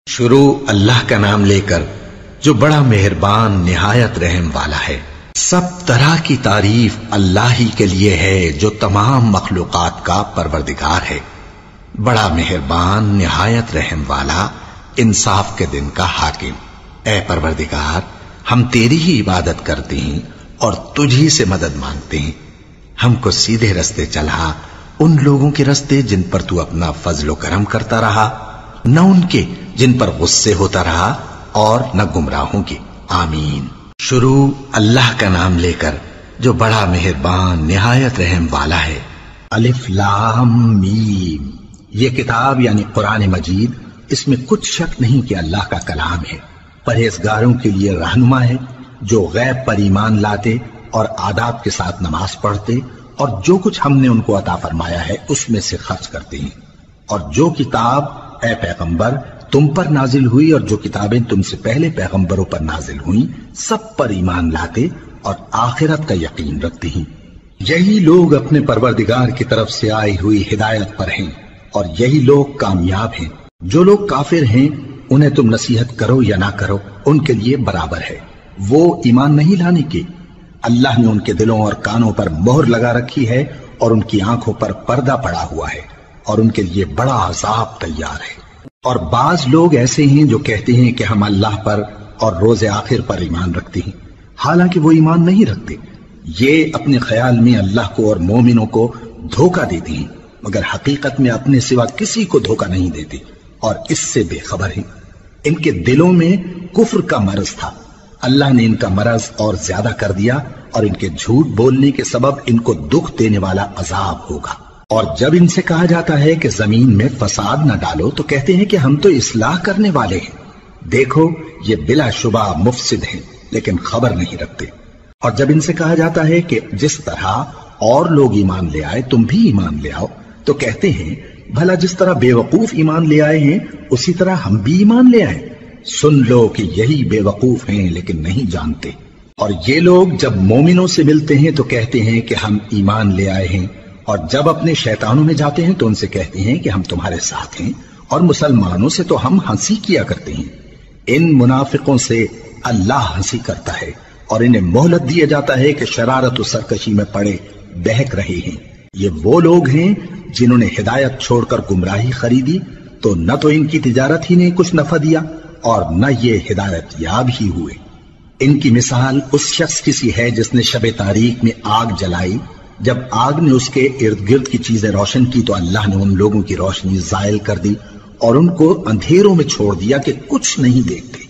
شروع اللہ کا نام لے کر جو بڑا مہربان نہایت رحم والا ہے۔ سب طرح کی تعریف اللہ ہی کے لیے ہے جو تمام مخلوقات کا پروردگار ہے، بڑا مہربان نہایت رحم والا، انصاف کے دن کا حاکم۔ اے پروردگار، ہم تیری ہی عبادت کرتے ہیں اور تجھی سے مدد مانگتے ہیں۔ ہم کو سیدھے رستے چلا، ان لوگوں کے رستے جن پر تو اپنا فضل و کرم کرتا رہا، نہ ان کے جن پر غصے ہوتا رہا، اور نہ گمراہوں کے۔ آمین۔ شروع اللہ کا نام لے کر جو بڑا مہربان نہایت رحم والا ہے۔ الف لام میم۔ یہ کتاب یعنی قرآن مجید، اس میں کچھ شک نہیں کہ اللہ کا کلام ہے، پرہیزگاروں کے لیے رہنما ہے جو غیب پر ایمان لاتے اور آداب کے ساتھ نماز پڑھتے اور جو کچھ ہم نے ان کو عطا فرمایا ہے اس میں سے خرچ کرتے ہیں، اور جو کتاب اے پیغمبر تم پر نازل ہوئی اور جو کتابیں تم سے پہلے پیغمبروں پر نازل ہوئیں سب پر ایمان لاتے اور آخرت کا یقین رکھتے ہیں۔ یہی لوگ اپنے پروردگار کی طرف سے آئی ہوئی ہدایت پر ہیں اور یہی لوگ کامیاب ہیں۔ جو لوگ کافر ہیں انہیں تم نصیحت کرو یا نہ کرو ان کے لیے برابر ہے، وہ ایمان نہیں لانے کے۔ اللہ نے ان کے دلوں اور کانوں پر مہر لگا رکھی ہے اور ان کی آنکھوں پر پردہ پڑا ہوا ہے اور ان کے لیے بڑا عذاب تیار ہے۔ اور بعض لوگ ایسے ہیں جو کہتے ہیں کہ ہم اللہ پر اور روز آخر پر ایمان رکھتے ہیں، حالانکہ وہ ایمان نہیں رکھتے۔ یہ اپنے خیال میں اللہ کو اور مومنوں کو دھوکہ دیتے ہیں، مگر حقیقت میں اپنے سوا کسی کو دھوکہ نہیں دیتے اور اس سے بے خبر ہیں۔ ان کے دلوں میں کفر کا مرض تھا، اللہ نے ان کا مرض اور زیادہ کر دیا اور ان کے جھوٹ بولنے کے سبب ان کو دکھ دینے والا عذاب ہوگا۔ اور جب ان سے کہا جاتا ہے کہ زمین میں فساد نہ ڈالو تو کہتے ہیں کہ ہم تو اصلاح کرنے والے ہیں، دیکھو یہ بلا شبہ مفسد ہیں لیکن خبر نہیں رکھتے۔ اور جب ان سے کہا جاتا ہے کہ جس طرح اور لوگ ایمان لے آئے تم بھی ایمان لے آؤ تو کہتے ہیں بھلا جس طرح بے وقوف ایمان لے آئے ہیں اسی طرح ہم بھی ایمان لے آئے۔ سن لو کہ یہی بے وقوف ہیں لیکن نہیں جانتے۔ اور یہ لوگ جب مومنوں سے ملتے ہیں تو کہتے ہیں کہ ہم ایمان لے آئے ہیں، اور جب اپنے شیطانوں میں جاتے ہیں تو ان سے کہتے ہیں کہ ہم تمہارے ساتھ ہیں، اور مسلمانوں سے تو ہم ہنسی کیا کرتے ہیں۔ ان منافقوں سے اللہ ہنسی کرتا ہے اور انہیں مہلت دیا جاتا ہے کہ شرارت و سرکشی میں پڑے بہک رہے ہیں۔ یہ وہ لوگ ہیں جنہوں نے ہدایت چھوڑ کر گمراہی خریدی تو نہ تو ان کی تجارت ہی نے کچھ نفع دیا اور نہ یہ ہدایت یاب ہی ہوئے۔ ان کی مثال اس شخص کی سی ہے جس نے شب تاریک میں آگ جلائی، جب آگ نے اس کے ارد گرد کی چیزیں روشن کی تو اللہ نے ان لوگوں کی روشنی زائل کر دی اور ان کو اندھیروں میں چھوڑ دیا کہ کچھ نہیں دیکھتے۔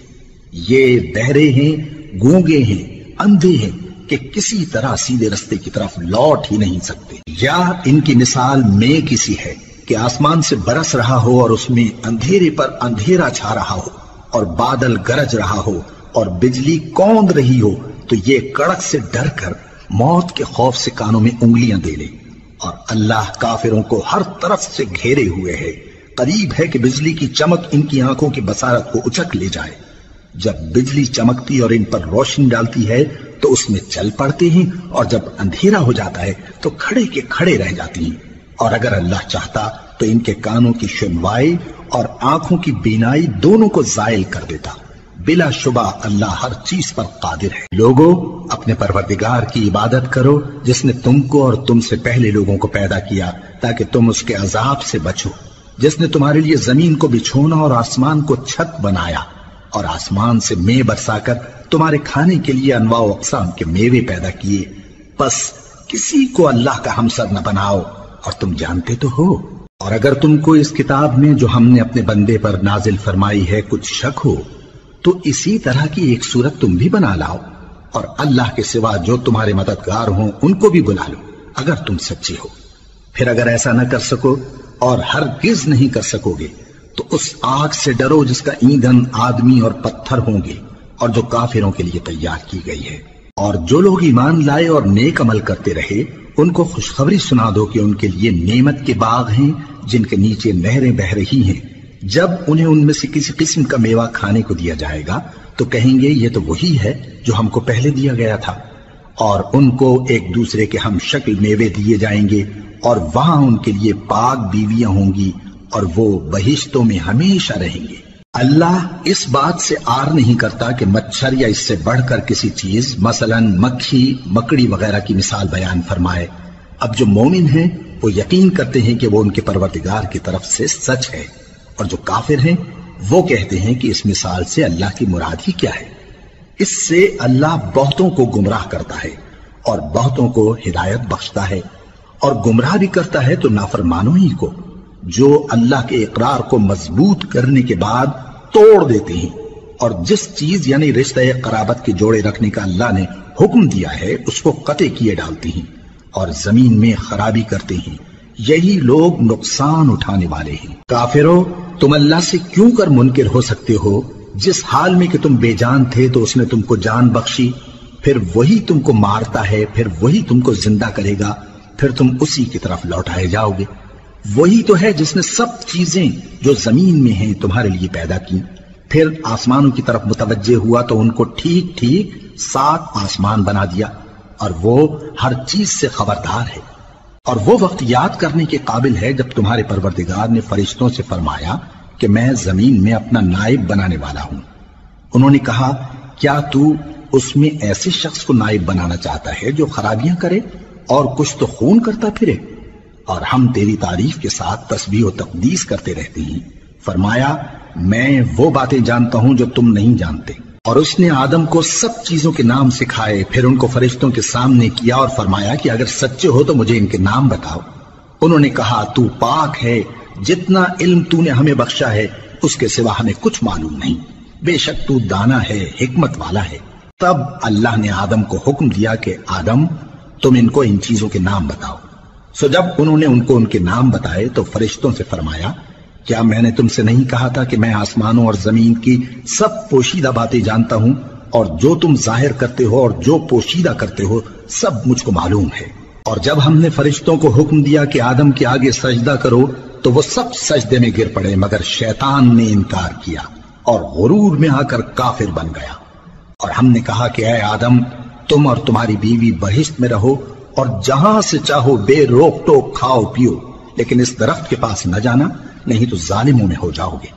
یہ بہرے ہیں، گونگے ہیں، اندھے ہیں کہ کسی طرح سیدھے رستے کی طرف لوٹ ہی نہیں سکتے۔ یا ان کی مثال میں کسی ہے کہ آسمان سے برس رہا ہو اور اس میں اندھیرے پر اندھیرا چھا رہا ہو اور بادل گرج رہا ہو اور بجلی کوند رہی ہو تو یہ کڑک سے ڈر کر موت کے خوف سے کانوں میں انگلیاں دے لے۔ اور اللہ کافروں کو ہر طرف سے گھیرے ہوئے ہے، قریب ہے کہ بجلی کی چمک ان کی آنکھوں کی بصارت کو اچک لے جائے۔ جب بجلی چمکتی اور ان پر روشنی ڈالتی ہے تو اس میں چل پڑتے ہیں، اور جب اندھیرا ہو جاتا ہے تو کھڑے کے کھڑے رہ جاتی ہیں۔ اور اگر اللہ چاہتا تو ان کے کانوں کی سنوائی اور آنکھوں کی بینائی دونوں کو زائل کر دیتا۔ بلا شبہ اللہ ہر چیز پر قادر ہے۔ لوگوں، اپنے پروردگار کی عبادت کرو جس نے تم کو اور تم سے پہلے لوگوں کو پیدا کیا تاکہ تم اس کے عذاب سے بچو، جس نے تمہارے لیے زمین کو بچھونا اور آسمان کو چھت بنایا اور آسمان سے مے برسا کر تمہارے کھانے کے لیے انواع و اقسام کے میوے پیدا کیے۔ بس کسی کو اللہ کا ہمسر نہ بناؤ، اور تم جانتے تو ہو۔ اور اگر تم کو اس کتاب میں جو ہم نے اپنے بندے پر نازل فرمائی ہے کچھ شک ہو تو اسی طرح کی ایک صورت تم بھی بنا لاؤ، اور اللہ کے سوا جو تمہارے مددگار ہوں ان کو بھی بلا لو اگر تم سچے ہو۔ پھر اگر ایسا نہ کر سکو اور ہرگز نہیں کر سکو گے تو اس آگ سے ڈرو جس کا ایندھن آدمی اور پتھر ہوں گے اور جو کافروں کے لیے تیار کی گئی ہے۔ اور جو لوگ ایمان لائے اور نیک عمل کرتے رہے ان کو خوشخبری سنا دو کہ ان کے لیے نعمت کے باغ ہیں جن کے نیچے نہریں بہ رہی ہیں۔ جب انہیں ان میں سے کسی قسم کا میوہ کھانے کو دیا جائے گا تو کہیں گے یہ تو وہی ہے جو ہم کو پہلے دیا گیا تھا، اور ان کو ایک دوسرے کے ہم شکل میوے دیے جائیں گے اور وہاں ان کے لیے پاک بیویاں ہوں گی اور وہ بہشتوں میں ہمیشہ رہیں گے۔ اللہ اس بات سے آر نہیں کرتا کہ مچھر یا اس سے بڑھ کر کسی چیز مثلا مکھی مکڑی وغیرہ کی مثال بیان فرمائے۔ اب جو مومن ہیں وہ یقین کرتے ہیں کہ وہ ان کے پروردگار کی طرف سے سچ ہے، اور جو کافر ہیں وہ کہتے ہیں کہ اس مثال سے اللہ کی مراد ہی کیا ہے۔ اس سے اللہ بہتوں کو گمراہ کرتا ہے اور بہتوں کو ہدایت بخشتا ہے، اور گمراہ بھی کرتا ہے تو نافرمانوں ہی کو، جو اللہ کے اقرار کو مضبوط کرنے کے بعد توڑ دیتے ہیں، اور جس چیز یعنی رشتہ قرابت کے جوڑے رکھنے کا اللہ نے حکم دیا ہے اس کو قطع کیے ڈالتے ہیں اور زمین میں خرابی کرتے ہیں۔ یہی لوگ نقصان اٹھانے والے ہیں۔ کافرو، تم اللہ سے کیوں کر منکر ہو سکتے ہو؟ جس حال میں کہ تم بے جان تھے تو اس نے تم کو جان بخشی، پھر وہی تم کو مارتا ہے، پھر وہی تم کو زندہ کرے گا، پھر تم اسی کی طرف لوٹائے جاؤ گے۔ وہی تو ہے جس نے سب چیزیں جو زمین میں ہیں تمہارے لیے پیدا کی، پھر آسمانوں کی طرف متوجہ ہوا تو ان کو ٹھیک ٹھیک 7 آسمان بنا دیا، اور وہ ہر چیز سے خبردار ہے۔ اور وہ وقت یاد کرنے کے قابل ہے جب تمہارے پروردگار نے فرشتوں سے فرمایا کہ میں زمین میں اپنا نائب بنانے والا ہوں۔ انہوں نے کہا، کیا تو اس میں ایسے شخص کو نائب بنانا چاہتا ہے جو خرابیاں کرے اور کچھ تو خون کرتا پھرے؟ اور ہم تیری تعریف کے ساتھ تسبیح و تقدیس کرتے رہتے ہیں۔ فرمایا، میں وہ باتیں جانتا ہوں جو تم نہیں جانتے۔ اور اس نے آدم کو سب چیزوں کے نام سکھائے، پھر ان کو فرشتوں کے سامنے کیا اور فرمایا کہ اگر سچے ہو تو مجھے ان کے نام بتاؤ۔ انہوں نے کہا، تو پاک ہے، جتنا علم تو نے ہمیں بخشا ہے اس کے سوا ہمیں کچھ معلوم نہیں، بے شک تو دانا ہے، حکمت والا ہے۔ تب اللہ نے آدم کو حکم دیا کہ آدم، تم ان کو ان چیزوں کے نام بتاؤ۔ سو جب انہوں نے ان کو ان کے نام بتائے تو فرشتوں سے فرمایا، کیا میں نے تم سے نہیں کہا تھا کہ میں آسمانوں اور زمین کی سب پوشیدہ باتیں جانتا ہوں، اور جو تم ظاہر کرتے ہو اور جو پوشیدہ کرتے ہو سب مجھ کو معلوم ہے۔ اور جب ہم نے فرشتوں کو حکم دیا کہ آدم کے آگے سجدہ کرو تو وہ سب سجدے میں گر پڑے، مگر شیطان نے انکار کیا اور غرور میں آ کر کافر بن گیا۔ اور ہم نے کہا کہ اے آدم، تم اور تمہاری بیوی بہشت میں رہو اور جہاں سے چاہو بے روک ٹوک کھاؤ پیو، لیکن اس درخت کے پاس نہ جانا، نہیں تو ظالموں میں ہو جاؤ گے۔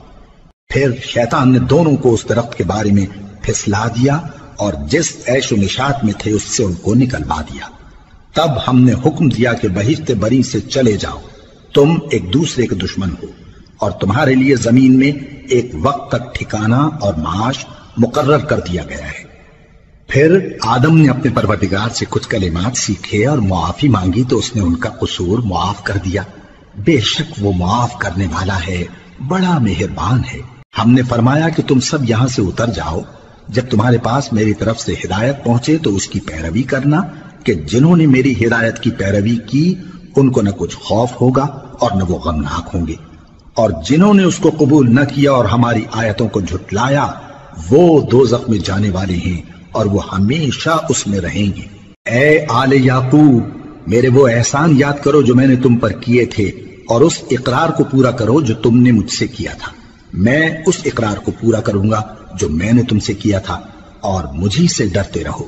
پھر شیطان نے دونوں کو اس درخت کے بارے میں پھسلا دیا اور جس عیش و نشاط میں تھے اس سے ان کو نکلوا دیا۔ تب ہم نے حکم دیا کہ بہشت بری سے چلے جاؤ، تم ایک دوسرے کے دشمن ہو، اور تمہارے لیے زمین میں ایک وقت تک ٹھکانہ اور معاش مقرر کر دیا گیا ہے۔ پھر آدم نے اپنے پروردگار سے کچھ کلمات سیکھے اور معافی مانگی تو اس نے ان کا قصور معاف کر دیا۔ بے شک وہ معاف کرنے والا ہے، بڑا مہربان ہے۔ ہم نے فرمایا کہ تم سب یہاں سے اتر جاؤ، جب تمہارے پاس میری طرف سے ہدایت پہنچے تو اس کی پیروی کرنا، کہ جنہوں نے میری ہدایت کی پیروی کی ان کو نہ کچھ خوف ہوگا اور نہ وہ غمناک ہوں گے، اور جنہوں نے اس کو قبول نہ کیا اور ہماری آیتوں کو جھٹلایا وہ دوزخ میں جانے والے ہیں اور وہ ہمیشہ اس میں رہیں گے۔ اے آل یعقوب، میرے وہ احسان یاد کرو جو میں نے تم پر کیے تھے، اور اس اقرار کو پورا کرو جو تم نے مجھ سے کیا تھا۔ میں اس اقرار کو پورا کروں گا جو میں نے تم سے کیا تھا، اور مجھی سے ڈرتے رہو۔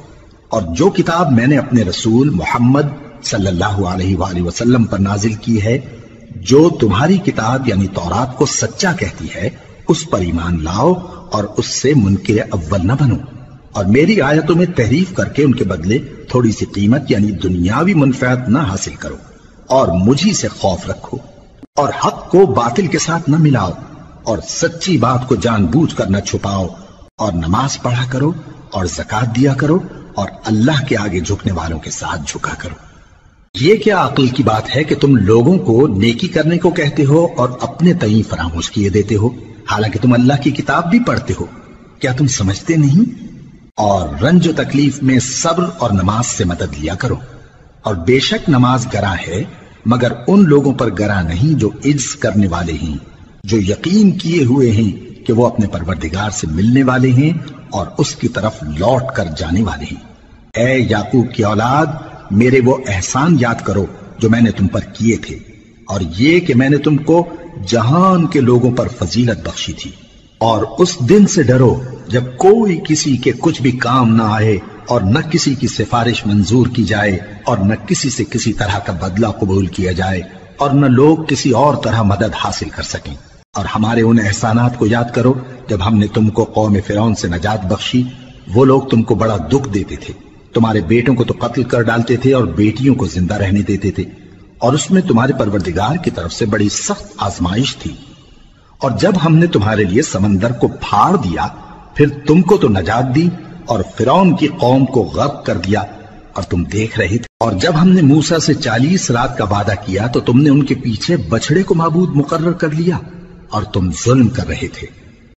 اور جو کتاب میں نے اپنے رسول محمد صلی اللہ علیہ وآلہ وسلم پر نازل کی ہے، جو تمہاری کتاب یعنی تورات کو سچا کہتی ہے، اس پر ایمان لاؤ اور اس سے منکر اول نہ بنو، اور میری آیتوں میں تحریف کر کے ان کے بدلے تھوڑی سی قیمت یعنی دنیاوی منفعت نہ حاصل کرو، اور مجھی سے خوف رکھو، اور حق کو باطل کے ساتھ نہ ملاؤ، اور سچی بات کو جان بوجھ کر نہ چھپاؤ، اور نماز پڑھا کرو اور زکوٰۃ دیا کرو، اور اللہ کے آگے جھکنے والوں کے ساتھ جھکا کرو۔ یہ کیا عقل کی بات ہے کہ تم لوگوں کو نیکی کرنے کو کہتے ہو اور اپنے تئیں فراموش کیے دیتے ہو، حالانکہ تم اللہ کی کتاب بھی پڑھتے ہو؟ کیا تم سمجھتے نہیں؟ اور رنج و تکلیف میں صبر اور نماز سے مدد لیا کرو، اور بے شک نماز گراں ہے، مگر ان لوگوں پر گراں نہیں جو عجز کرنے والے ہیں، جو یقین کیے ہوئے ہیں کہ وہ اپنے پروردگار سے ملنے والے ہیں اور اس کی طرف لوٹ کر جانے والے ہیں۔ اے یعقوب کی اولاد، میرے وہ احسان یاد کرو جو میں نے تم پر کیے تھے، اور یہ کہ میں نے تم کو جہان کے لوگوں پر فضیلت بخشی تھی۔ اور اس دن سے ڈرو جب کوئی کسی کے کچھ بھی کام نہ آئے، اور نہ کسی کی سفارش منظور کی جائے، اور نہ کسی سے کسی طرح کا بدلہ قبول کیا جائے، اور نہ لوگ کسی اور طرح مدد حاصل کر سکیں۔ اور ہمارے ان احسانات کو یاد کرو جب ہم نے تم کو قوم فرعون سے نجات بخشی وہ لوگ تم کو بڑا دکھ دیتے تھے، تمہارے بیٹوں کو تو قتل کر ڈالتے تھے اور بیٹیوں کو زندہ رہنے دیتے تھے، اور اس میں تمہارے پروردگار کی طرف سے بڑی سخت آزمائش تھی۔ اور جب ہم نے تمہارے لیے سمندر کو پھاڑ دیا پھر تم کو تو نجات دی اور فرعون کی قوم کو غرق کر دیا اور تم دیکھ رہے تھے۔ اور جب ہم نے موسیٰ سے 40 رات کا وعدہ کیا تو تم نے ان کے پیچھے بچڑے کو معبود مقرر کر لیا اور تم ظلم کر رہے تھے،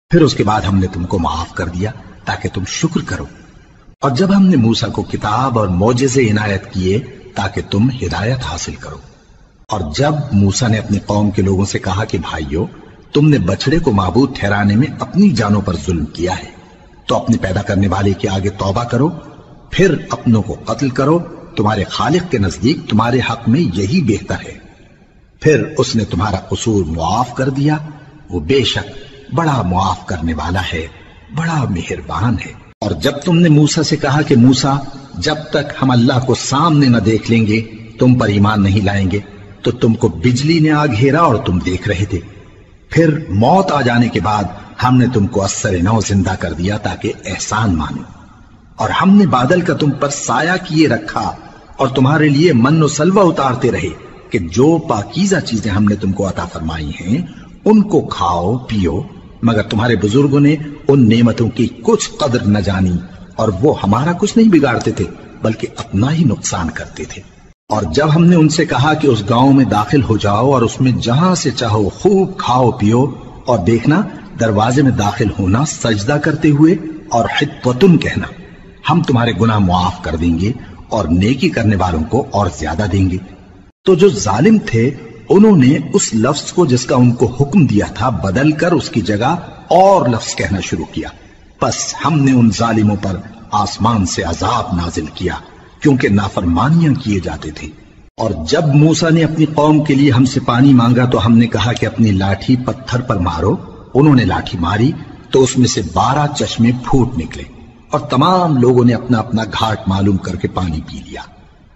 پھر اس کے بعد ہم نے تم کو معاف کر دیا تاکہ تم شکر کرو۔ اور جب ہم نے موسیٰ کو کتاب اور معجزے عنایت کیے تاکہ تم ہدایت حاصل کرو۔ اور جب موسیٰ نے اپنی قوم کے لوگوں سے کہا کہ بھائیو، تم نے بچڑے کو معبود ٹھہرانے میں اپنی جانوں پر ظلم کیا ہے، تو اپنے پیدا کرنے والے کے آگے توبہ کرو، پھر اپنوں کو قتل کرو، تمہارے خالق کے نزدیک تمہارے حق میں یہی بہتر ہے۔ پھر اس نے تمہارا قصور معاف کر دیا، وہ بے شک بڑا معاف کرنے والا ہے، بڑا مہربان ہے۔ اور جب تم نے موسیٰ سے کہا کہ موسیٰ، جب تک ہم اللہ کو سامنے نہ دیکھ لیں گے تم پر ایمان نہیں لائیں گے، تو تم کو بجلی نے آ گھیرا اور تم دیکھ رہے تھے، پھر موت آ جانے کے بعد ہم نے تم کو اثر نو زندہ کر دیا تاکہ احسان مانو، اور ہم نے بادل کا تم پر سایہ کیے رکھا اور تمہارے لیے من و سلوہ اتارتے رہے کہ جو پاکیزہ چیزیں ہم نے تم کو عطا فرمائی ہیں ان کو کھاؤ پیو، مگر تمہارے بزرگوں نے ان نعمتوں کی کچھ قدر نہ جانی اور وہ ہمارا کچھ نہیں بگاڑتے تھے بلکہ اپنا ہی نقصان کرتے تھے۔ اور جب ہم نے ان سے کہا کہ اس گاؤں میں داخل ہو جاؤ اور اس میں جہاں سے چاہو خوب کھاؤ پیو، اور دیکھنا دروازے میں داخل ہونا سجدہ کرتے ہوئے اور حطوتن کہنا، ہم تمہارے گناہ معاف کر دیں گے اور نیکی کرنے والوں کو اور زیادہ دیں گے۔ تو جو ظالم تھے انہوں نے اس لفظ کو جس کا ان کو حکم دیا تھا بدل کر اس کی جگہ اور لفظ کہنا شروع کیا، پس ہم نے ان ظالموں پر آسمان سے عذاب نازل کیا کیونکہ نافرمانیاں کیے جاتے تھے۔ اور جب موسیٰ نے اپنی قوم کے لیے ہم سے پانی مانگا تو ہم نے کہا کہ اپنی لاٹھی پتھر پر مارو، انہوں نے لاٹھی ماری تو اس میں سے 12 چشمے پھوٹ نکلے اور تمام لوگوں نے اپنا اپنا گھاٹ معلوم کر کے پانی پی لیا۔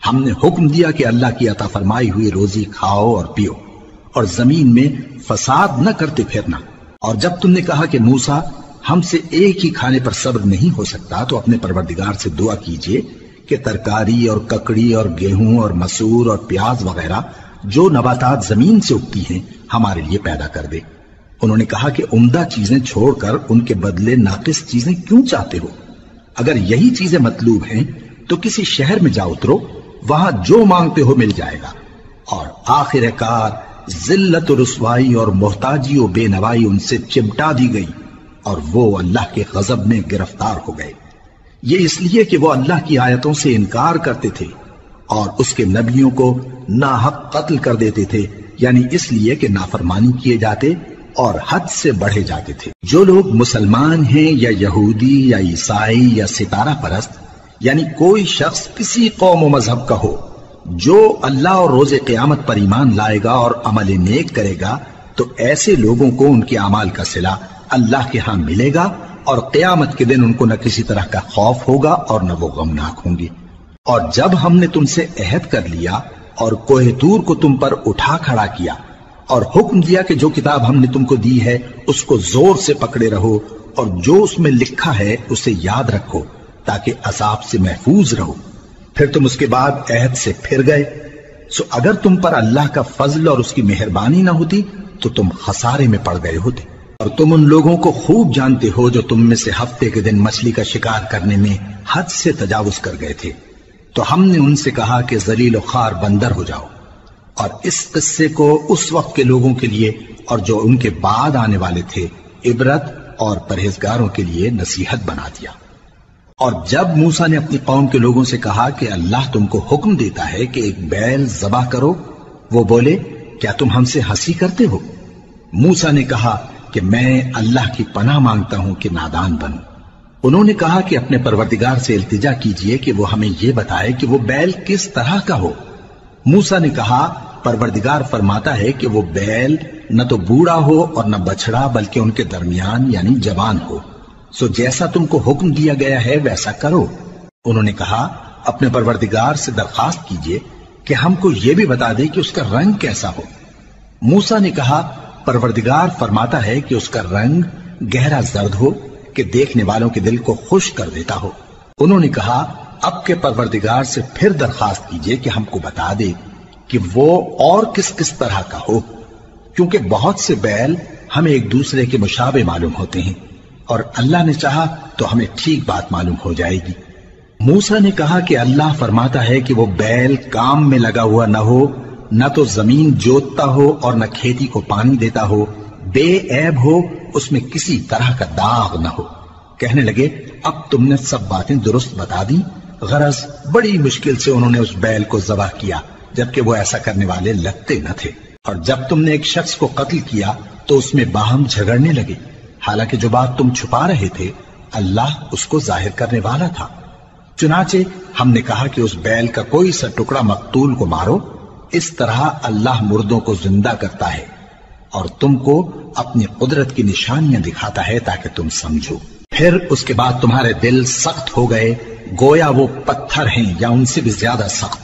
ہم نے حکم دیا کہ اللہ کی عطا فرمائی ہوئی روزی کھاؤ اور پیو اور زمین میں فساد نہ کرتے پھرنا۔ اور جب تم نے کہا کہ موسیٰ ہم سے ایک ہی کھانے پر صبر نہیں ہو سکتا تو اپنے پروردگار سے دعا کیجئے کہ ترکاری اور ککڑی اور گیہوں اور مسور اور پیاز وغیرہ جو نباتات زمین سے اگتی ہیں ہمارے لیے پیدا کر دے۔ انہوں نے کہا کہ عمدہ چیزیں چھوڑ کر ان کے بدلے ناقص چیزیں کیوں چاہتے ہو؟ اگر یہی چیزیں مطلوب ہیں تو کسی شہر میں جا اترو، وہاں جو مانگتے ہو مل جائے گا۔ اور آخر کار ذلت و رسوائی اور محتاجی و بے نوائی ان سے چمٹا دی گئی اور وہ اللہ کے غضب میں گرفتار ہو گئے، یہ اس لیے کہ وہ اللہ کی آیتوں سے انکار کرتے تھے اور اس کے نبیوں کو ناحق قتل کر دیتے تھے، یعنی اس لیے کہ نافرمانی کیے جاتے اور حد سے بڑھے جاتے تھے۔ جو لوگ مسلمان ہیں یا یہودی یا عیسائی یا ستارہ پرست، یعنی کوئی شخص کسی قوم و مذہب کا ہو، جو اللہ اور روز قیامت پر ایمان لائے گا اور عمل نیک کرے گا تو ایسے لوگوں کو ان کے اعمال کا صلہ اللہ کے ہاں ملے گا اور قیامت کے دن ان کو نہ کسی طرح کا خوف ہوگا اور نہ وہ غمناک ہوں گے۔ اور جب ہم نے تم سے عہد کر لیا اور کوہ طور کو تم پر اٹھا کھڑا کیا اور حکم دیا کہ جو کتاب ہم نے تم کو دی ہے اس کو زور سے پکڑے رہو اور جو اس میں لکھا ہے اسے یاد رکھو تاکہ عذاب سے محفوظ رہو، پھر تم اس کے بعد عہد سے پھر گئے، سو اگر تم پر اللہ کا فضل اور اس کی مہربانی نہ ہوتی تو تم خسارے میں پڑ گئے ہوتے۔ اور تم ان لوگوں کو خوب جانتے ہو جو تم میں سے ہفتے کے دن مچھلی کا شکار کرنے میں حد سے تجاوز کر گئے تھے، تو ہم نے ان سے کہا کہ ذلیل و خوار بندر ہو جاؤ، اور اس قصے کو اس وقت کے لوگوں کے لیے اور جو ان کے بعد آنے والے تھے عبرت اور پرہیزگاروں کے لیے نصیحت بنا دیا۔ اور جب موسیٰ نے اپنی قوم کے لوگوں سے کہا کہ اللہ تم کو حکم دیتا ہے کہ ایک بیل ذبح کرو، وہ بولے کیا تم ہم سے ہنسی کرتے ہو؟ موسیٰ نے کہا کہ میں اللہ کی پناہ مانگتا ہوں کہ نادان بنوں۔ انہوں نے کہا کہ اپنے پروردگار سے التجا کیجئے کہ وہ ہمیں یہ بتائے کہ وہ بیل کس طرح کا ہو۔ موسیٰ نے کہا پروردگار فرماتا ہے کہ وہ بیل نہ تو بوڑھا ہو اور نہ بچڑا بلکہ ان کے درمیان یعنی جوان ہو، سو جیسا تم کو حکم دیا گیا ہے ویسا کرو۔ انہوں نے کہا اپنے پروردگار سے درخواست کیجئے کہ ہم کو یہ بھی بتا دے کہ اس کا رنگ کیسا ہو۔ موسیٰ نے کہا پروردگار فرماتا ہے کہ اس کا رنگ گہرا زرد ہو کہ دیکھنے والوں کے دل کو خوش کر دیتا ہو۔ انہوں نے کہا اب کے پروردگار سے پھر درخواست کیجئے کہ ہم کو بتا دے کہ وہ اور کس کس طرح کا ہو، کیونکہ بہت سے بیل ہمیں ایک دوسرے کے مشابہ معلوم ہوتے ہیں، اور اللہ نے چاہا تو ہمیں ٹھیک بات معلوم ہو جائے گی۔ موسیٰ نے کہا کہ اللہ فرماتا ہے کہ وہ بیل کام میں لگا ہوا نہ ہو، نہ تو زمین جوتتا ہو اور نہ کھیتی کو پانی دیتا ہو، بے عیب ہو، اس میں کسی طرح کا داغ نہ ہو۔ کہنے لگے اب تم نے سب باتیں درست بتا دی۔ غرض بڑی مشکل سے انہوں نے اس بیل کو ذبح کیا، جبکہ وہ ایسا کرنے والے لگتے نہ تھے۔ اور جب تم نے ایک شخص کو قتل کیا تو اس میں باہم جھگڑنے لگے، حالانکہ جو بات تم چھپا رہے تھے اللہ اس کو ظاہر کرنے والا تھا۔ چنانچہ ہم نے کہا کہ اس بیل کا کوئی سا ٹکڑا مقتول کو مارو، اس طرح اللہ مردوں کو زندہ کرتا ہے اور تم کو اپنی قدرت کی نشانیاں دکھاتا ہے تاکہ تم سمجھو۔ پھر اس کے بعد تمہارے دل سخت ہو گئے، گویا وہ پتھر ہیں یا ان سے بھی زیادہ سخت۔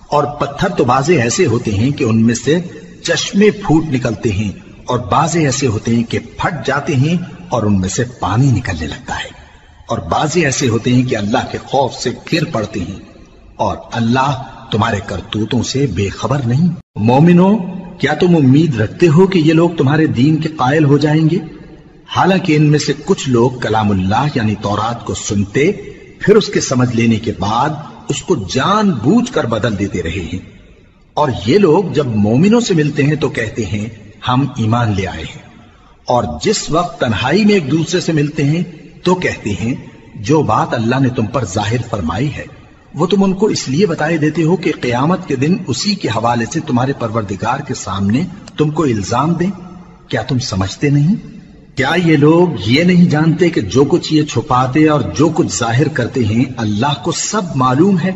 اور پتھر تو بعضے ایسے ہوتے ہیں کہ ان میں سے چشمے پھوٹ نکلتے ہیں، اور بعضے ایسے ہوتے ہیں کہ پھٹ جاتے ہیں اور ان میں سے پانی نکلنے لگتا ہے، اور بعضے ایسے ہوتے ہیں کہ اللہ کے خوف سے گر پڑتے ہیں، اور اللہ تمہارے کرتوتوں سے بے خبر نہیں۔ مومنو، کیا تم امید رکھتے ہو کہ یہ لوگ تمہارے دین کے قائل ہو جائیں گے؟ حالانکہ ان میں سے کچھ لوگ کلام اللہ یعنی تورات کو سنتے، پھر اس کے سمجھ لینے کے بعد اس کو جان بوجھ کر بدل دیتے رہے ہیں، اور یہ لوگ جب مومنوں سے ملتے ہیں تو کہتے ہیں ہم ایمان لے آئے ہیں، اور جس وقت تنہائی میں ایک دوسرے سے ملتے ہیں تو کہتے ہیں جو بات اللہ نے تم پر ظاہر فرمائی ہے وہ تم ان کو اس لیے بتائے دیتے ہو کہ قیامت کے دن اسی کے حوالے سے تمہارے پروردگار کے سامنے تم کو الزام دیں۔ کیا تم سمجھتے نہیں؟ کیا یہ لوگ یہ نہیں جانتے کہ جو کچھ یہ چھپاتے اور جو کچھ ظاہر کرتے ہیں اللہ کو سب معلوم ہے؟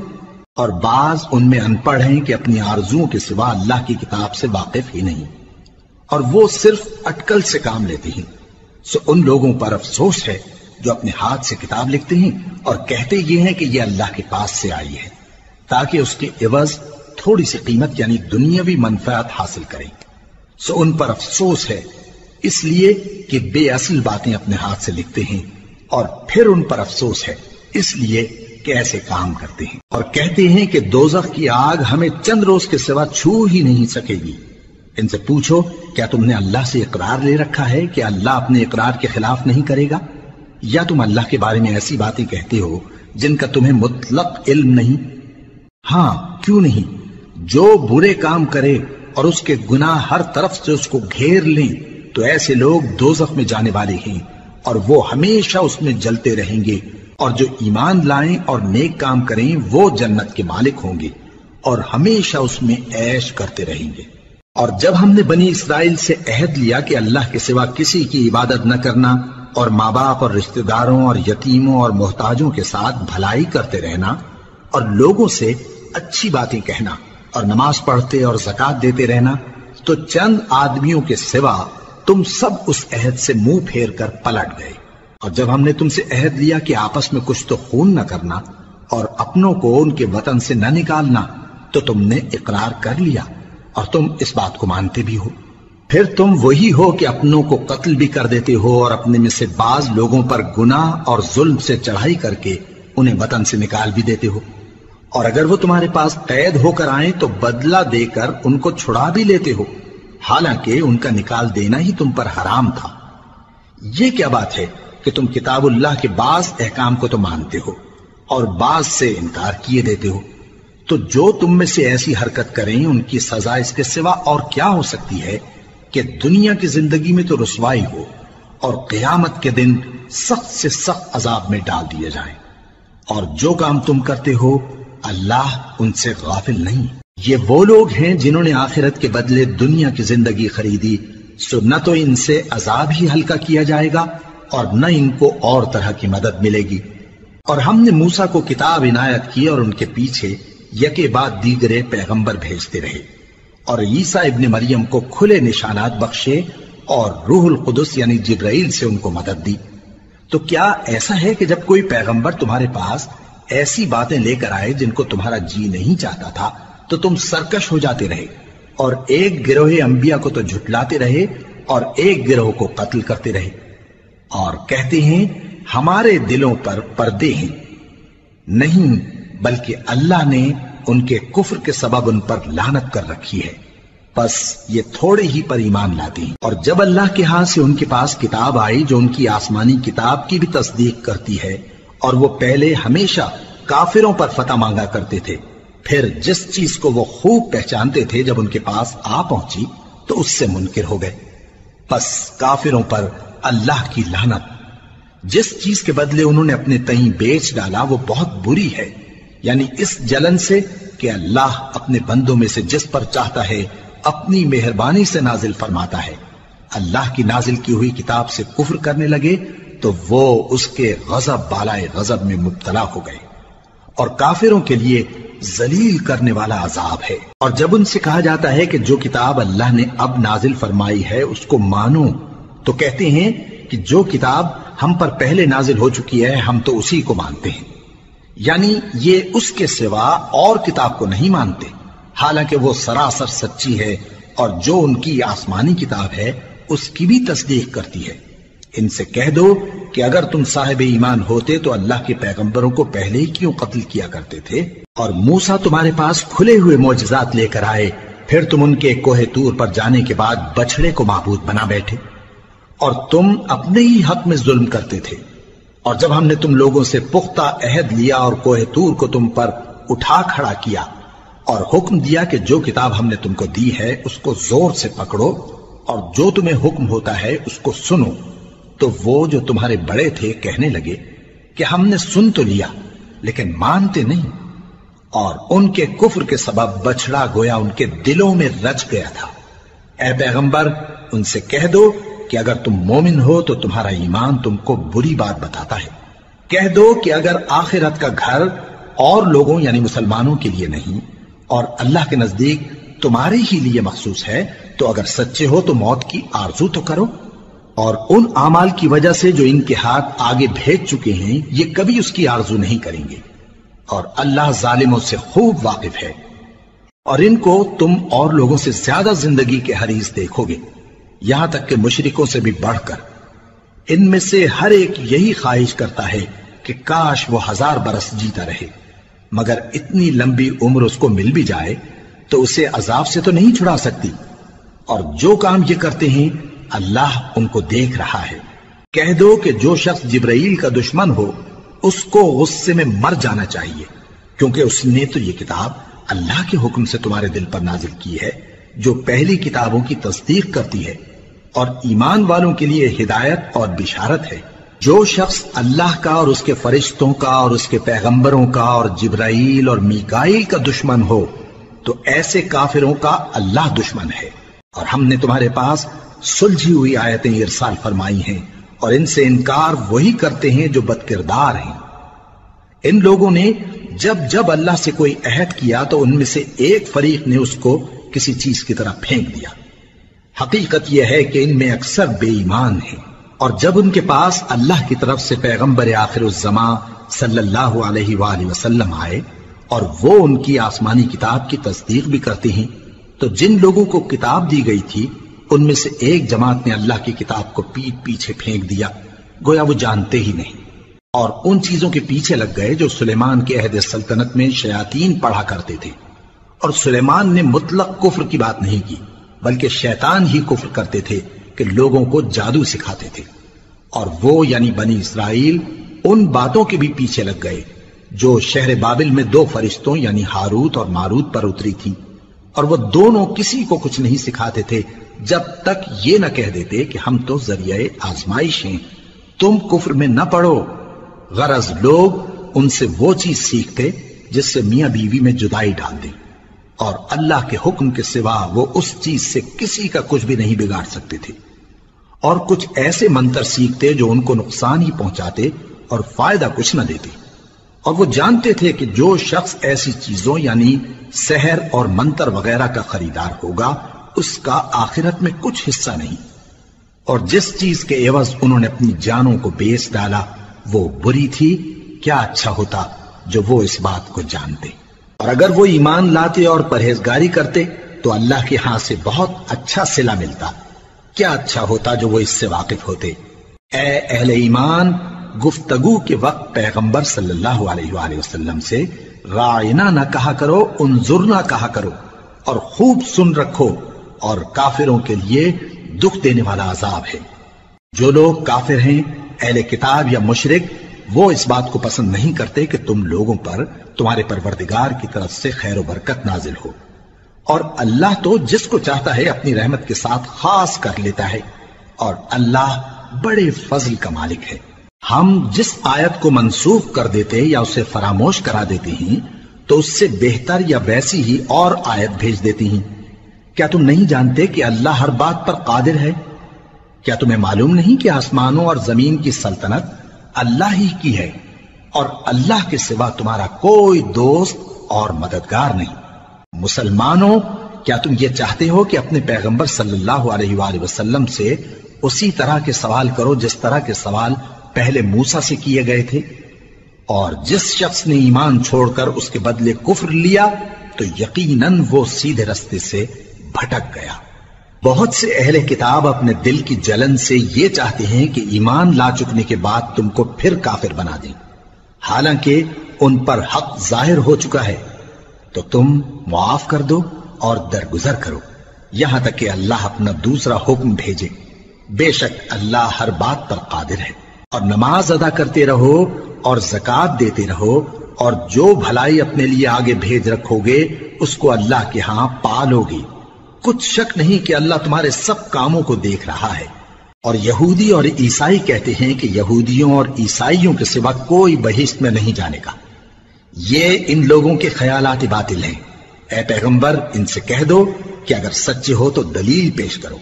اور بعض ان میں ان پڑھ ہیں کہ اپنی آرزوؤں کے سوا اللہ کی کتاب سے واقف ہی نہیں، اور وہ صرف اٹکل سے کام لیتے ہیں۔ سو ان لوگوں پر افسوس ہے جو اپنے ہاتھ سے کتاب لکھتے ہیں اور کہتے یہ ہیں کہ یہ اللہ کے پاس سے آئی ہے، تاکہ اس کے عوض تھوڑی سی قیمت یعنی دنیاوی منفعت حاصل کریں۔ سو ان پر افسوس ہے اس لیے کہ بے اصل باتیں اپنے ہاتھ سے لکھتے ہیں، اور پھر ان پر افسوس ہے اس لیے کہ ایسے کام کرتے ہیں، اور کہتے ہیں کہ دوزخ کی آگ ہمیں چند روز کے سوا چھو ہی نہیں سکے گی۔ ان سے پوچھو کیا تم نے اللہ سے اقرار لے رکھا ہے کہ اللہ اپنے اقرار کے خلاف نہیں کرے گا؟ یا تم اللہ کے بارے میں ایسی باتیں کہتے ہو جن کا تمہیں مطلق علم نہیں؟ ہاں کیوں نہیں، جو برے کام کرے اور اس کے گناہ ہر طرف سے اس کو گھیر لیں تو ایسے لوگ دوزخ میں جانے والے ہیں، اور وہ ہمیشہ اس میں جلتے رہیں گے، اور جو ایمان لائیں اور نیک کام کریں وہ جنت کے مالک ہوں گے اور ہمیشہ اس میں عیش کرتے رہیں گے۔ اور جب ہم نے بنی اسرائیل سے عہد لیا کہ اللہ کے سوا کسی کی عبادت نہ کرنا، اور ماں باپ اور رشتہ داروں اور یتیموں اور محتاجوں کے ساتھ بھلائی کرتے رہنا، اور لوگوں سے اچھی باتیں کہنا، اور نماز پڑھتے اور زکوٰۃ دیتے رہنا، تو چند آدمیوں کے سوا تم سب اس عہد سے منہ پھیر کر پلٹ گئے۔ اور جب ہم نے تم سے عہد لیا کہ آپس میں کچھ تو خون نہ کرنا اور اپنوں کو ان کے وطن سے نہ نکالنا، تو تم نے اقرار کر لیا اور تم اس بات کو مانتے بھی ہو۔ پھر تم وہی ہو کہ اپنوں کو قتل بھی کر دیتے ہو اور اپنے میں سے بعض لوگوں پر گناہ اور ظلم سے چڑھائی کر کے انہیں وطن سے نکال بھی دیتے ہو، اور اگر وہ تمہارے پاس قید ہو کر آئیں تو بدلہ دے کر ان کو چھڑا بھی لیتے ہو، حالانکہ ان کا نکال دینا ہی تم پر حرام تھا۔ یہ کیا بات ہے کہ تم کتاب اللہ کے بعض احکام کو تو مانتے ہو اور بعض سے انکار کیے دیتے ہو؟ تو جو تم میں سے ایسی حرکت کریں ان کی سزا اس کے سوا اور کیا ہو سکتی ہے کہ دنیا کی زندگی میں تو رسوائی ہو اور قیامت کے دن سخت سے سخت عذاب میں ڈال دیے جائیں۔ اور جو کام تم کرتے ہو اللہ ان سے غافل نہیں۔ یہ وہ لوگ ہیں جنہوں نے آخرت کے بدلے دنیا کی زندگی خریدی، سو نہ تو ان سے عذاب ہی ہلکا کیا جائے گا اور نہ ان کو اور طرح کی مدد ملے گی۔ اور ہم نے موسیٰ کو کتاب عنایت کی اور ان کے پیچھے یکے بعد دیگرے پیغمبر بھیجتے رہے، اور عیسیٰ ابن مریم کو کھلے نشانات بخشے اور روح القدس یعنی جبرائیل سے ان کو مدد دی۔ تو کیا ایسا ہے کہ جب کوئی پیغمبر تمہارے پاس ایسی باتیں لے کر آئے جن کو تمہارا جی نہیں چاہتا تھا تو تم سرکش ہو جاتے رہے، اور ایک گروہ انبیاء کو تو جھٹلاتے رہے اور ایک گروہ کو قتل کرتے رہے؟ اور کہتے ہیں ہمارے دلوں پر پردے ہیں، نہیں بلکہ اللہ نے ان کے کفر کے سبب ان پر لعنت کر رکھی ہے، بس یہ تھوڑے ہی پر ایمان لاتے ہیں۔ اور جب اللہ کے ہاں سے ان کے پاس کتاب آئی جو ان کی آسمانی کتاب کی بھی تصدیق کرتی ہے، اور وہ پہلے ہمیشہ کافروں پر فتح مانگا کرتے تھے، پھر جس چیز کو وہ خوب پہچانتے تھے جب ان کے پاس آ پہنچی تو اس سے منکر ہو گئے، بس کافروں پر اللہ کی لعنت۔ جس چیز کے بدلے انہوں نے اپنے تئیں بیچ ڈالا وہ بہت بری ہے، یعنی اس جلن سے کہ اللہ اپنے بندوں میں سے جس پر چاہتا ہے اپنی مہربانی سے نازل فرماتا ہے۔ اللہ کی نازل کی ہوئی کتاب سے کفر کرنے لگے تو وہ اس کے غضب بالائے غضب میں مبتلا ہو گئے، اور کافروں کے لیے ذلیل کرنے والا عذاب ہے۔ اور جب ان سے کہا جاتا ہے کہ جو کتاب اللہ نے اب نازل فرمائی ہے اس کو مانو، تو کہتے ہیں کہ جو کتاب ہم پر پہلے نازل ہو چکی ہے ہم تو اسی کو مانتے ہیں، یعنی یہ اس کے سوا اور کتاب کو نہیں مانتے، حالانکہ وہ سراسر سچی ہے، اور جو ان کی آسمانی کتاب ہے اس کی بھی تصدیق کرتی ہے۔ ان سے کہہ دو کہ اگر تم صاحب ایمان ہوتے تو اللہ کے پیغمبروں کو پہلے ہی کیوں قتل کیا کرتے تھے؟ اور موسیٰ تمہارے پاس کھلے ہوئے معجزات لے کر آئے، پھر تم ان کے کوہ طور پر جانے کے بعد بچڑے کو معبود بنا بیٹھے، اور تم اپنے ہی حق میں ظلم کرتے تھے۔ اور جب ہم نے تم لوگوں سے پختہ عہد لیا اور کوہ طور کو تم پر اٹھا کھڑا کیا اور حکم دیا کہ جو کتاب ہم نے تم کو دی ہے اس کو زور سے پکڑو اور جو تمہیں حکم ہوتا ہے اس کو سنو، تو وہ جو تمہارے بڑے تھے کہنے لگے کہ ہم نے سن تو لیا لیکن مانتے نہیں، اور ان کے کفر کے سبب بچڑا گویا ان کے دلوں میں رچ گیا تھا۔ اے پیغمبر ان سے کہہ دو کہ اگر تم مومن ہو تو تمہارا ایمان تم کو بری بات بتاتا ہے۔ کہہ دو کہ اگر آخرت کا گھر اور لوگوں یعنی مسلمانوں کے لیے نہیں اور اللہ کے نزدیک تمہارے ہی لیے مخصوص ہے تو اگر سچے ہو تو موت کی آرزو تو کرو، اور ان اعمال کی وجہ سے جو ان کے ہاتھ آگے بھیج چکے ہیں یہ کبھی اس کی آرزو نہیں کریں گے، اور اللہ ظالموں سے خوب واقف ہے۔ اور ان کو تم اور لوگوں سے زیادہ زندگی کے حریص دیکھو گے، یہاں تک کہ مشرکوں سے بھی بڑھ کر۔ ان میں سے ہر ایک یہی خواہش کرتا ہے کہ کاش وہ 1000 برس جیتا رہے، مگر اتنی لمبی عمر اس کو مل بھی جائے تو اسے عذاب سے تو نہیں چھڑا سکتی، اور جو کام یہ کرتے ہیں اللہ ان کو دیکھ رہا ہے۔ کہہ دو کہ جو شخص جبرائیل کا دشمن ہو اس کو غصے میں مر جانا چاہیے، کیونکہ اس نے تو یہ کتاب اللہ کے حکم سے تمہارے دل پر نازل کی ہے جو پہلی کتابوں کی تصدیق کرتی ہے، اور ایمان والوں کے لیے ہدایت اور بشارت ہے۔ جو شخص اللہ کا اور اس کے فرشتوں کا اور اس کے پیغمبروں کا اور جبرائیل اور میکائیل کا دشمن ہو تو ایسے کافروں کا اللہ دشمن ہے۔ اور ہم نے تمہارے پاس سلجھی ہوئی آیتیں ارسال فرمائی ہیں، اور ان سے انکار وہی کرتے ہیں جو بد کردار ہیں۔ ان لوگوں نے جب جب اللہ سے کوئی عہد کیا تو ان میں سے ایک فریق نے اس کو کسی چیز کی طرح پھینک دیا۔ حقیقت یہ ہے کہ ان میں اکثر بے ایمان ہیں، اور جب ان کے پاس اللہ کی طرف سے پیغمبر آخر الزمان صلی اللہ علیہ وآلہ وسلم آئے اور وہ ان کی آسمانی کتاب کی تصدیق بھی کرتے ہیں، تو جن لوگوں کو کتاب دی گئی تھی ان میں سے ایک جماعت نے اللہ کی کتاب کو پیٹ پیچھے پھینک دیا، گویا وہ جانتے ہی نہیں، اور ان چیزوں کے پیچھے لگ گئے جو سلیمان کے عہد سلطنت میں شیاطین پڑھا کرتے تھے۔ اور سلیمان نے مطلق کفر کی بات نہیں کی، بلکہ شیطان ہی کفر کرتے تھے کہ لوگوں کو جادو سکھاتے تھے، اور وہ یعنی بنی اسرائیل ان باتوں کے بھی پیچھے لگ گئے جو شہر بابل میں 2 فرشتوں یعنی ہاروت اور ماروت پر اتری تھی، اور وہ دونوں کسی کو کچھ نہیں سکھاتے تھے جب تک یہ نہ کہہ دیتے کہ ہم تو ذریعہ آزمائش ہیں، تم کفر میں نہ پڑو۔ غرض لوگ ان سے وہ چیز سیکھتے جس سے میاں بیوی میں جدائی ڈال دیں، اور اللہ کے حکم کے سوا وہ اس چیز سے کسی کا کچھ بھی نہیں بگاڑ سکتے تھے، اور کچھ ایسے منتر سیکھتے جو ان کو نقصان ہی پہنچاتے اور فائدہ کچھ نہ دیتے، اور وہ جانتے تھے کہ جو شخص ایسی چیزوں یعنی سحر اور منتر وغیرہ کا خریدار ہوگا اس کا آخرت میں کچھ حصہ نہیں، اور جس چیز کے عوض انہوں نے اپنی جانوں کو بیچ ڈالا وہ بری تھی، کیا اچھا ہوتا جو وہ اس بات کو جانتے۔ اور اگر وہ ایمان لاتے اور پرہیزگاری کرتے تو اللہ کے ہاں سے بہت اچھا صلہ ملتا، کیا اچھا ہوتا جو وہ اس سے واقف ہوتے۔ اے اہل ایمان، گفتگو کے وقت پیغمبر صلی اللہ علیہ وآلہ وسلم سے رائنا نہ کہا کرو، انظرنا کہا کرو، اور خوب سن رکھو، اور کافروں کے لیے دکھ دینے والا عذاب ہے۔ جو لوگ کافر ہیں، اہل کتاب یا مشرک، وہ اس بات کو پسند نہیں کرتے کہ تم لوگوں پر تمہارے پروردگار کی طرف سے خیر و برکت نازل ہو، اور اللہ تو جس کو چاہتا ہے اپنی رحمت کے ساتھ خاص کر لیتا ہے، اور اللہ بڑے فضل کا مالک ہے۔ ہم جس آیت کو منسوخ کر دیتے یا اسے فراموش کرا دیتے ہیں تو اس سے بہتر یا ویسی ہی اور آیت بھیج دیتی ہیں۔ کیا تم نہیں جانتے کہ اللہ ہر بات پر قادر ہے؟ کیا تمہیں معلوم نہیں کہ آسمانوں اور زمین کی سلطنت اللہ ہی کی ہے، اور اللہ کے سوا تمہارا کوئی دوست اور مددگار نہیں؟ مسلمانوں، کیا تم یہ چاہتے ہو کہ اپنے پیغمبر صلی اللہ علیہ وآلہ وسلم سے اسی طرح کے سوال کرو جس طرح کے سوال پہلے موسیٰ سے کیے گئے تھے؟ اور جس شخص نے ایمان چھوڑ کر اس کے بدلے کفر لیا تو یقیناً وہ سیدھے رستے سے بھٹک گیا۔ بہت سے اہل کتاب اپنے دل کی جلن سے یہ چاہتے ہیں کہ ایمان لا چکنے کے بعد تم کو پھر کافر بنا دیں، حالانکہ ان پر حق ظاہر ہو چکا ہے۔ تو تم معاف کر دو اور درگزر کرو یہاں تک کہ اللہ اپنا دوسرا حکم بھیجے۔ بے شک اللہ ہر بات پر قادر ہے۔ اور نماز ادا کرتے رہو اور زکوٰۃ دیتے رہو، اور جو بھلائی اپنے لیے آگے بھیج رکھو گے اس کو اللہ کے ہاں پالو گے۔ کچھ شک نہیں کہ اللہ تمہارے سب کاموں کو دیکھ رہا ہے۔ اور یہودی اور عیسائی کہتے ہیں کہ یہودیوں اور عیسائیوں کے سوا کوئی بہشت میں نہیں جانے کا۔ یہ ان لوگوں کے خیالات باطل ہیں۔ اے پیغمبر، ان سے کہہ دو کہ اگر سچے ہو تو دلیل پیش کرو۔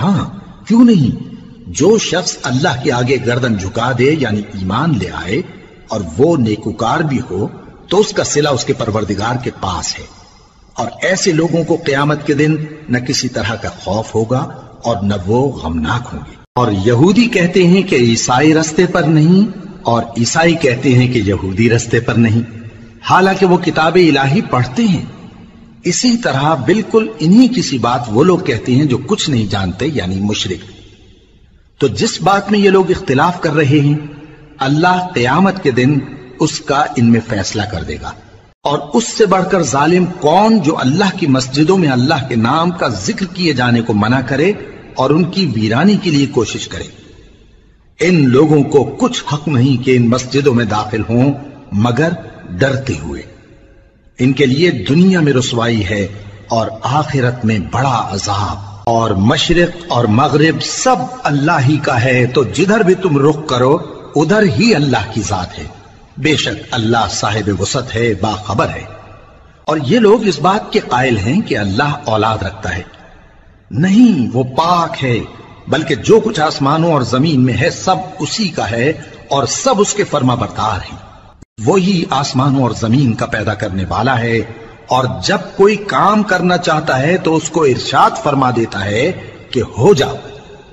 ہاں، کیوں نہیں؟ جو شخص اللہ کے آگے گردن جھکا دے، یعنی ایمان لے آئے، اور وہ نیکوکار بھی ہو، تو اس کا صلہ اس کے پروردگار کے پاس ہے۔ اور ایسے لوگوں کو قیامت کے دن نہ کسی طرح کا خوف ہوگا اور نہ وہ غمناک ہوں گے۔ اور یہودی کہتے ہیں کہ عیسائی رستے پر نہیں، اور عیسائی کہتے ہیں کہ یہودی رستے پر نہیں، حالانکہ وہ کتاب الہی پڑھتے ہیں۔ اسی طرح بالکل انہی کسی بات وہ لوگ کہتے ہیں جو کچھ نہیں جانتے، یعنی مشرک۔ تو جس بات میں یہ لوگ اختلاف کر رہے ہیں، اللہ قیامت کے دن اس کا ان میں فیصلہ کر دے گا۔ اور اس سے بڑھ کر ظالم کون جو اللہ کی مسجدوں میں اللہ کے نام کا ذکر کیے جانے کو منع کرے اور ان کی ویرانی کے لیے کوشش کرے۔ ان لوگوں کو کچھ حق نہیں کہ ان مسجدوں میں داخل ہوں مگر ڈرتے ہوئے۔ ان کے لیے دنیا میں رسوائی ہے اور آخرت میں بڑا عذاب۔ اور مشرق اور مغرب سب اللہ ہی کا ہے، تو جدھر بھی تم رخ کرو ادھر ہی اللہ کی ذات ہے۔ بے شک اللہ صاحب وسعت ہے، باخبر ہے۔ اور یہ لوگ اس بات کے قائل ہیں کہ اللہ اولاد رکھتا ہے۔ نہیں، وہ پاک ہے، بلکہ جو کچھ آسمانوں اور زمین میں ہے سب اسی کا ہے، اور سب اس کے فرما بردار ہیں۔ وہی آسمانوں اور زمین کا پیدا کرنے والا ہے، اور جب کوئی کام کرنا چاہتا ہے تو اس کو ارشاد فرما دیتا ہے کہ ہو جاؤ،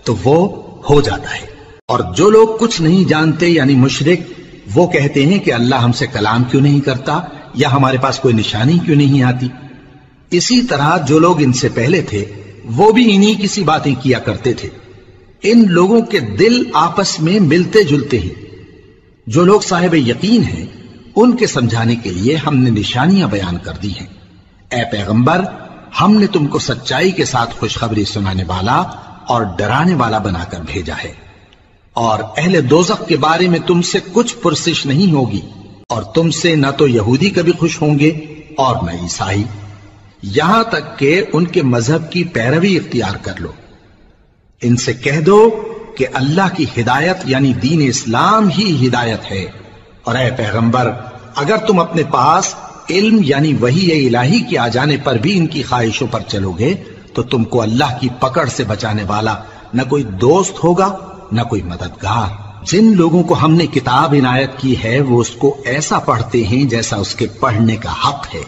تو وہ ہو جاتا ہے۔ اور جو لوگ کچھ نہیں جانتے، یعنی مشرک، وہ کہتے ہیں کہ اللہ ہم سے کلام کیوں نہیں کرتا، یا ہمارے پاس کوئی نشانی کیوں نہیں آتی۔ اسی طرح جو لوگ ان سے پہلے تھے وہ بھی انہی کسی باتیں کیا کرتے تھے۔ ان لوگوں کے دل آپس میں ملتے جلتے ہیں۔ جو لوگ صاحب یقین ہیں ان کے سمجھانے کے لیے ہم نے نشانیاں بیان کر دی ہیں۔ اے پیغمبر، ہم نے تم کو سچائی کے ساتھ خوشخبری سنانے والا اور ڈرانے والا بنا کر بھیجا ہے۔ اور اہل دوزخ کے بارے میں تم سے کچھ پرسش نہیں ہوگی، اور تم سے نہ تو یہودی کبھی خوش ہوں گے اور نہ عیسائی، یہاں تک کہ ان کے مذہب کی پیروی اختیار کر لو۔ ان سے کہہ دو کہ اللہ کی ہدایت یعنی دین اسلام ہی ہدایت ہے۔ اور اے پیغمبر، اگر تم اپنے پاس علم یعنی وحی الہی کے آ جانے پر بھی ان کی خواہشوں پر چلو گے تو تم کو اللہ کی پکڑ سے بچانے والا نہ کوئی دوست ہوگا نہ کوئی مددگار۔ جن لوگوں کو ہم نے کتاب عنایت کی ہے وہ اس کو ایسا پڑھتے ہیں جیسا اس کے پڑھنے کا حق ہے،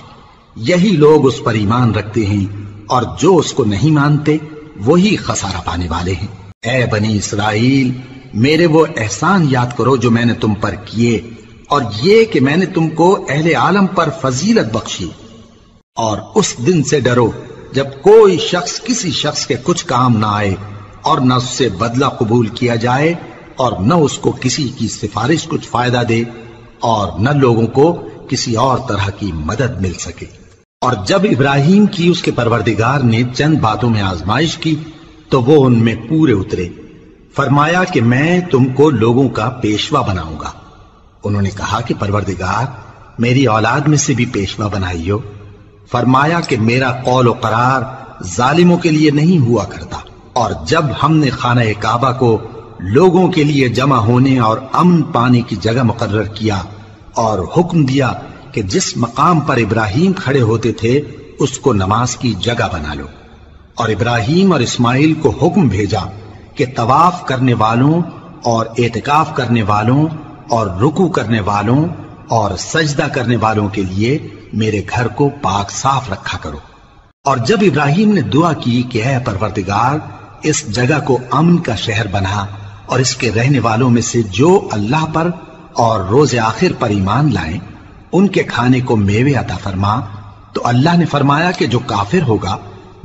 یہی لوگ اس پر ایمان رکھتے ہیں، اور جو اس کو نہیں مانتے وہی خسارہ پانے والے ہیں۔ اے بنی اسرائیل، میرے وہ احسان یاد کرو جو میں نے تم پر کیے، اور یہ کہ میں نے تم کو اہل عالم پر فضیلت بخشی۔ اور اس دن سے ڈرو جب کوئی شخص کسی شخص کے کچھ کام نہ آئے اور نہ اس سے بدلہ قبول کیا جائے، اور نہ اس کو کسی کی سفارش کچھ فائدہ دے اور نہ لوگوں کو کسی اور طرح کی مدد مل سکے۔ اور جب ابراہیم کی اس کے پروردگار نے چند باتوں میں آزمائش کی تو وہ ان میں پورے اترے۔ فرمایا کہ میں تم کو لوگوں کا پیشوا بناؤں گا۔ انہوں نے کہا کہ پروردگار میری اولاد میں سے بھی پیشوا بنائیو۔ فرمایا کہ میرا قول و قرار ظالموں کے لیے نہیں ہوا کرتا۔ اور جب ہم نے خانہ کعبہ کو لوگوں کے لیے جمع ہونے اور امن پانے کی جگہ مقرر کیا اور حکم دیا کہ جس مقام پر ابراہیم کھڑے ہوتے تھے اس کو نماز کی جگہ بنا لو، اور ابراہیم اور اسماعیل کو حکم بھیجا کہ طواف کرنے والوں اور اعتکاف کرنے والوں اور رکوع کرنے والوں اور سجدہ کرنے والوں کے لیے میرے گھر کو پاک صاف رکھا کرو۔ اور جب ابراہیم نے دعا کی کہ اے پروردگار اس جگہ کو امن کا شہر بنا اور اس کے رہنے والوں میں سے جو اللہ پر اور روز آخر پر ایمان لائیں ان کے کھانے کو میوے عطا فرما، تو اللہ نے فرمایا کہ جو کافر ہوگا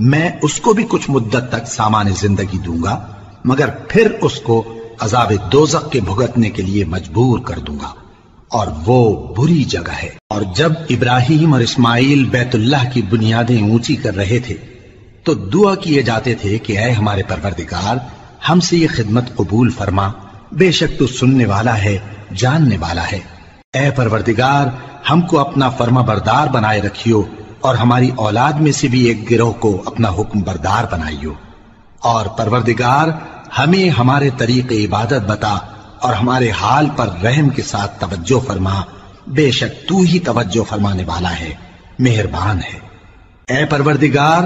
میں اس کو بھی کچھ مدت تک سامان زندگی دوں گا، مگر پھر اس کو عذاب دوزخ کے بھگتنے کے لیے مجبور کر دوں گا، اور وہ بری جگہ ہے۔ اور جب ابراہیم اور اسماعیل بیت اللہ کی بنیادیں اونچی کر رہے تھے تو دعا کیے جاتے تھے کہ اے ہمارے پروردگار ہم سے یہ خدمت قبول فرما، بے شک تو سننے والا ہے، جاننے والا ہے۔ اے پروردگار ہم کو اپنا فرما بردار بنائے رکھیو، اور ہماری اولاد میں سے بھی ایک گروہ کو اپنا حکم بردار بنائیو، اور پروردگار ہمیں ہمارے طریق عبادت بتا اور ہمارے حال پر رحم کے ساتھ توجہ فرما، بے شک تو ہی توجہ فرمانے والا ہے، مہربان ہے۔ اے پروردگار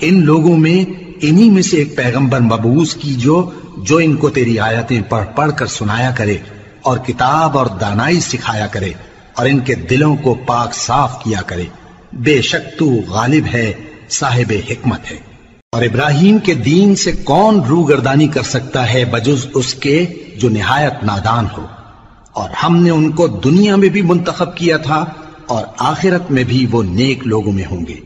ان لوگوں میں انہی میں سے ایک پیغمبر مبعوث کیجو جو ان کو تیری آیتیں پڑھ پڑھ کر سنایا کرے اور کتاب اور دانائی سکھایا کرے اور ان کے دلوں کو پاک صاف کیا کرے، بے شک تو غالب ہے، صاحب حکمت ہے۔ اور ابراہیم کے دین سے کون روگردانی کر سکتا ہے بجز اس کے جو نہایت نادان ہو، اور ہم نے ان کو دنیا میں بھی منتخب کیا تھا اور آخرت میں بھی وہ نیک لوگوں میں ہوں گے۔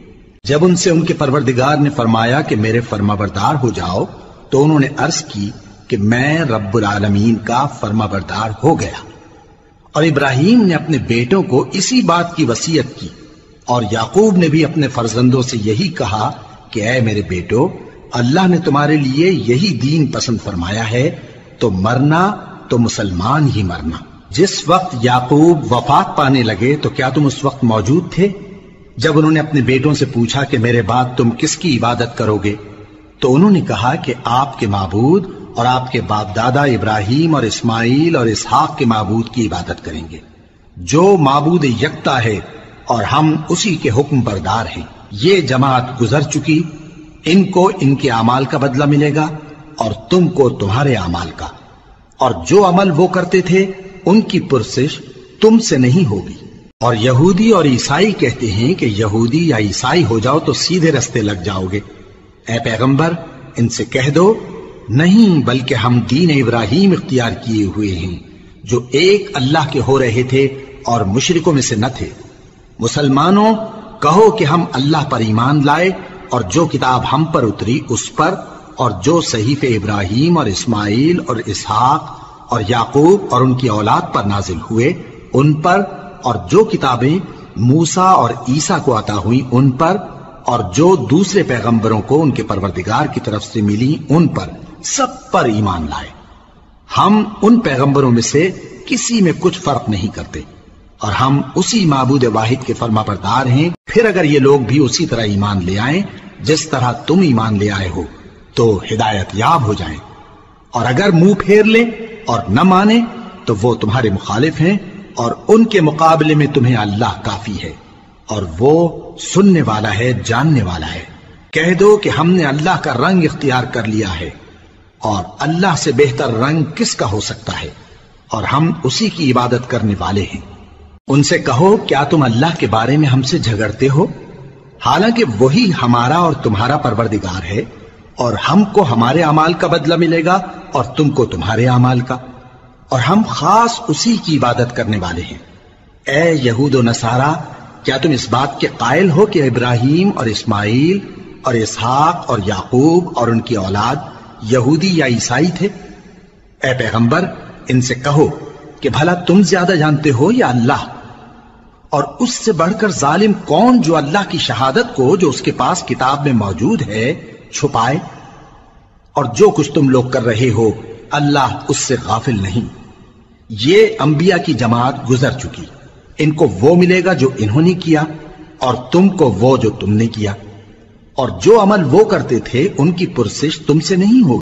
جب ان سے ان کے پروردگار نے فرمایا کہ میرے فرما بردار ہو جاؤ تو انہوں نے عرض کی کہ میں رب العالمین کا فرما بردار ہو گیا۔ اور ابراہیم نے اپنے بیٹوں کو اسی بات کی وصیت کی، اور یعقوب نے بھی اپنے فرزندوں سے یہی کہا کہ اے میرے بیٹو، اللہ نے تمہارے لیے یہی دین پسند فرمایا ہے، تو مرنا تو مسلمان ہی مرنا۔ جس وقت یعقوب وفات پانے لگے تو کیا تم اس وقت موجود تھے جب انہوں نے اپنے بیٹوں سے پوچھا کہ میرے بعد تم کس کی عبادت کرو گے؟ تو انہوں نے کہا کہ آپ کے معبود اور آپ کے باپ دادا ابراہیم اور اسماعیل اور اسحاق کے معبود کی عبادت کریں گے، جو معبود یکتا ہے اور ہم اسی کے حکم بردار ہیں۔ یہ جماعت گزر چکی، ان کو ان کے اعمال کا بدلہ ملے گا اور تم کو تمہارے اعمال کا، اور جو عمل وہ کرتے تھے ان کی پرسش تم سے نہیں ہوگی۔ اور یہودی اور عیسائی کہتے ہیں کہ یہودی یا عیسائی ہو جاؤ تو سیدھے رستے لگ جاؤ گے۔ اے پیغمبر ان سے کہہ دو نہیں، بلکہ ہم دین ابراہیم اختیار کیے ہوئے ہیں جو ایک اللہ کے ہو رہے تھے اور مشرکوں میں سے نہ تھے۔ مسلمانوں کہو کہ ہم اللہ پر ایمان لائے اور جو کتاب ہم پر اتری اس پر، اور جو صحیفے ابراہیم اور اسماعیل اور اسحاق اور یعقوب اور ان کی اولاد پر نازل ہوئے ان پر، اور جو کتابیں موسیٰ اور عیسیٰ کو عطا ہوئی ان پر، اور جو دوسرے پیغمبروں کو ان کے پروردگار کی طرف سے ملی ان پر، سب پر ایمان لائے۔ ہم ان پیغمبروں میں سے کسی میں کچھ فرق نہیں کرتے، اور ہم اسی معبود واحد کے فرما بردار ہیں۔ پھر اگر یہ لوگ بھی اسی طرح ایمان لے آئیں جس طرح تم ایمان لے آئے ہو تو ہدایت یاب ہو جائیں، اور اگر منہ پھیر لیں اور نہ مانیں تو وہ تمہارے مخالف ہیں، اور ان کے مقابلے میں تمہیں اللہ کافی ہے، اور وہ سننے والا ہے، جاننے والا ہے۔ کہہ دو کہ ہم نے اللہ کا رنگ اختیار کر لیا ہے، اور اللہ سے بہتر رنگ کس کا ہو سکتا ہے، اور ہم اسی کی عبادت کرنے والے ہیں۔ ان سے کہو کیا تم اللہ کے بارے میں ہم سے جھگڑتے ہو، حالانکہ وہی ہمارا اور تمہارا پروردگار ہے، اور ہم کو ہمارے اعمال کا بدلہ ملے گا اور تم کو تمہارے اعمال کا، اور ہم خاص اسی کی عبادت کرنے والے ہیں۔ اے یہود و نصارا، کیا تم اس بات کے قائل ہو کہ ابراہیم اور اسماعیل اور اسحاق اور یعقوب اور ان کی اولاد یہودی یا عیسائی تھے؟ اے پیغمبر ان سے کہو کہ بھلا تم زیادہ جانتے ہو یا اللہ؟ اور اس سے بڑھ کر ظالم کون جو اللہ کی شہادت کو جو اس کے پاس کتاب میں موجود ہے چھپائے؟ اور جو کچھ تم لوگ کر رہے ہو اللہ اس سے غافل نہیں۔ یہ انبیاء کی جماعت گزر چکی، ان کو وہ ملے گا جو انہوں نے کیا اور تم کو وہ جو تم نے کیا، اور جو عمل وہ کرتے تھے ان کی پرسش تم سے نہیں ہوگی۔